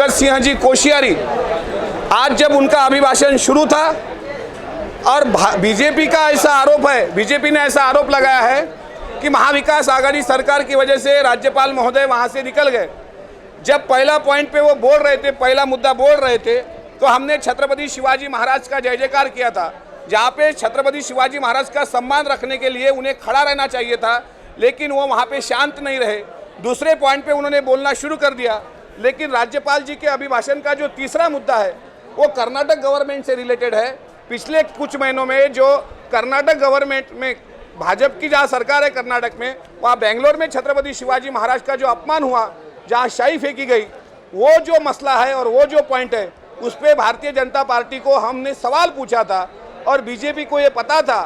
भगत सिंह जी कोश्यारी, आज जब उनका अभिभाषण शुरू था और बीजेपी का ऐसा आरोप है, बीजेपी ने ऐसा आरोप लगाया है कि महाविकास आघाड़ी सरकार की वजह से राज्यपाल महोदय वहां से निकल गए। जब पहला पॉइंट पे वो बोल रहे थे, पहला मुद्दा बोल रहे थे, तो हमने छत्रपति शिवाजी महाराज का जय जयकार किया था, जहाँ पे छत्रपति शिवाजी महाराज का सम्मान रखने के लिए उन्हें खड़ा रहना चाहिए था, लेकिन वो वहाँ पे शांत नहीं रहे। दूसरे पॉइंट पे उन्होंने बोलना शुरू कर दिया, लेकिन राज्यपाल जी के अभिभाषण का जो तीसरा मुद्दा है वो कर्नाटक गवर्नमेंट से रिलेटेड है। पिछले कुछ महीनों में जो कर्नाटक गवर्नमेंट में भाजपा की जहाँ सरकार है कर्नाटक में, वहाँ बेंगलोर में छत्रपति शिवाजी महाराज का जो अपमान हुआ, जहाँ शाही फेंकी गई, वो जो मसला है और वो जो पॉइंट है, उस पर भारतीय जनता पार्टी को हमने सवाल पूछा था और बीजेपी को ये पता था।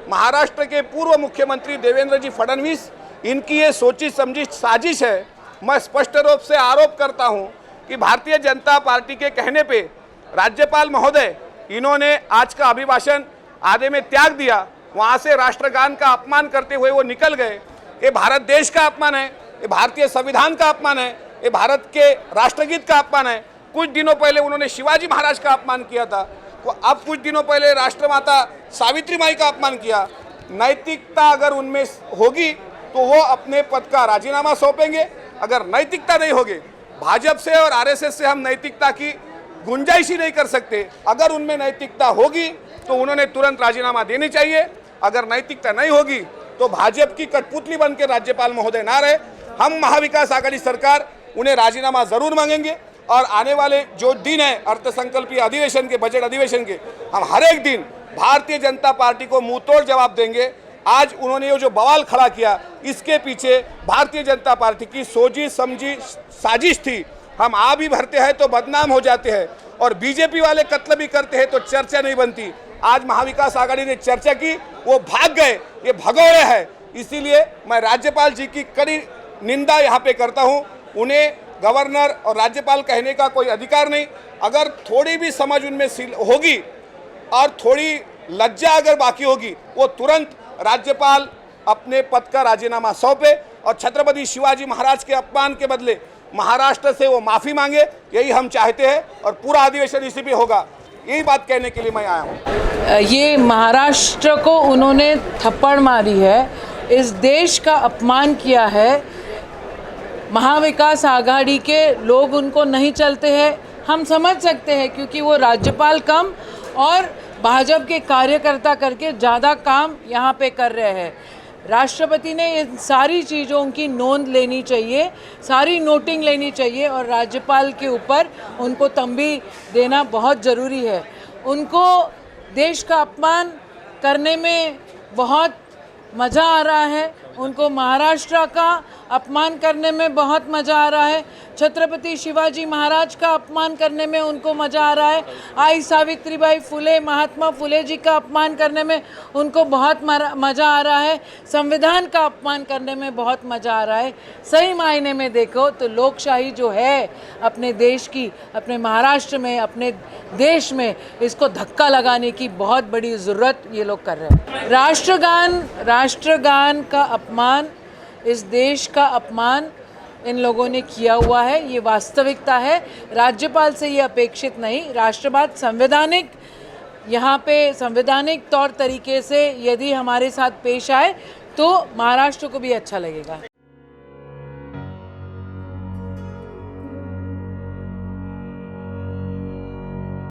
महाराष्ट्र के पूर्व मुख्यमंत्री देवेंद्र जी फडणवीस, इनकी ये सोची समझी साजिश है। मैं स्पष्ट रूप से आरोप करता हूं कि भारतीय जनता पार्टी के कहने पे राज्यपाल महोदय, इन्होंने आज का अभिभाषण आधे में त्याग दिया, वहां से राष्ट्रगान का अपमान करते हुए वो निकल गए। ये भारत देश का अपमान है, ये भारतीय संविधान का अपमान है, ये भारत के राष्ट्रगीत का अपमान है। कुछ दिनों पहले उन्होंने शिवाजी महाराज का अपमान किया था, तो अब कुछ दिनों पहले राष्ट्रमाता सावित्री माई का अपमान किया। नैतिकता अगर उनमें होगी तो वो अपने पद का राजीनामा सौंपेंगे। अगर नैतिकता नहीं होगी, भाजपा से और आरएसएस से हम नैतिकता की गुंजाइश ही नहीं कर सकते। अगर उनमें नैतिकता होगी तो उन्होंने तुरंत राजीनामा देनी चाहिए। अगर नैतिकता नहीं होगी तो भाजपा की कठपुतली बन के राज्यपाल महोदय ना रहे। हम महाविकास आघाड़ी सरकार उन्हें राजीनामा जरूर मांगेंगे और आने वाले जो दिन है अर्थसंकल्पीय अधिवेशन के, बजट अधिवेशन के, हम हर एक दिन भारतीय जनता पार्टी को मुंह तोड़ जवाब देंगे। आज उन्होंने ये जो बवाल खड़ा किया, इसके पीछे भारतीय जनता पार्टी की सोची समझी साजिश थी। हम आ भी भरते हैं तो बदनाम हो जाते हैं और बीजेपी वाले कत्ल भी करते हैं तो चर्चा नहीं बनती। आज महाविकास आघाड़ी ने चर्चा की, वो भाग गए, ये भगोड़े हैं। इसीलिए मैं राज्यपाल जी की कड़ी निंदा यहाँ पे करता हूँ। उन्हें गवर्नर और राज्यपाल कहने का कोई अधिकार नहीं। अगर थोड़ी भी समझ उनमें होगी और थोड़ी लज्जा अगर बाकी होगी, वो तुरंत राज्यपाल अपने पद का राजीनामा सौंपे और छत्रपति शिवाजी महाराज के अपमान के बदले महाराष्ट्र से वो माफ़ी मांगे। यही हम चाहते हैं और पूरा अधिवेशन इसी पे होगा। यही बात कहने के लिए मैं आया हूँ। ये महाराष्ट्र को उन्होंने थप्पड़ मारी है, इस देश का अपमान किया है। महाविकास आघाड़ी के लोग उनको नहीं चलते हैं, हम समझ सकते हैं, क्योंकि वो राज्यपाल कम और भाजपा के कार्यकर्ता करके ज़्यादा काम यहाँ पे कर रहे हैं। राष्ट्रपति ने इन सारी चीज़ों की नोंद लेनी चाहिए, सारी नोटिंग लेनी चाहिए और राज्यपाल के ऊपर उनको तंबी देना बहुत ज़रूरी है। उनको देश का अपमान करने में बहुत मज़ा आ रहा है, उनको महाराष्ट्र का अपमान करने में बहुत मज़ा आ रहा है, छत्रपति शिवाजी महाराज का अपमान करने में उनको मज़ा आ रहा है, आई सावित्रीबाई फुले, महात्मा फुले जी का अपमान करने में उनको बहुत मज़ा आ रहा है, संविधान का अपमान करने में बहुत मज़ा आ रहा है। सही मायने में देखो तो लोकशाही जो है अपने देश की, अपने महाराष्ट्र में, अपने देश में, इसको धक्का लगाने की बहुत बड़ी ज़रूरत ये लोग कर रहे हैं। राष्ट्रगान का अपमान, इस देश का अपमान इन लोगों ने किया हुआ है, ये वास्तविकता है। राज्यपाल से ये अपेक्षित नहीं। राष्ट्रवाद संवैधानिक, यहाँ पे संवैधानिक तौर तरीके से यदि हमारे साथ पेश आए तो महाराष्ट्र को भी अच्छा लगेगा।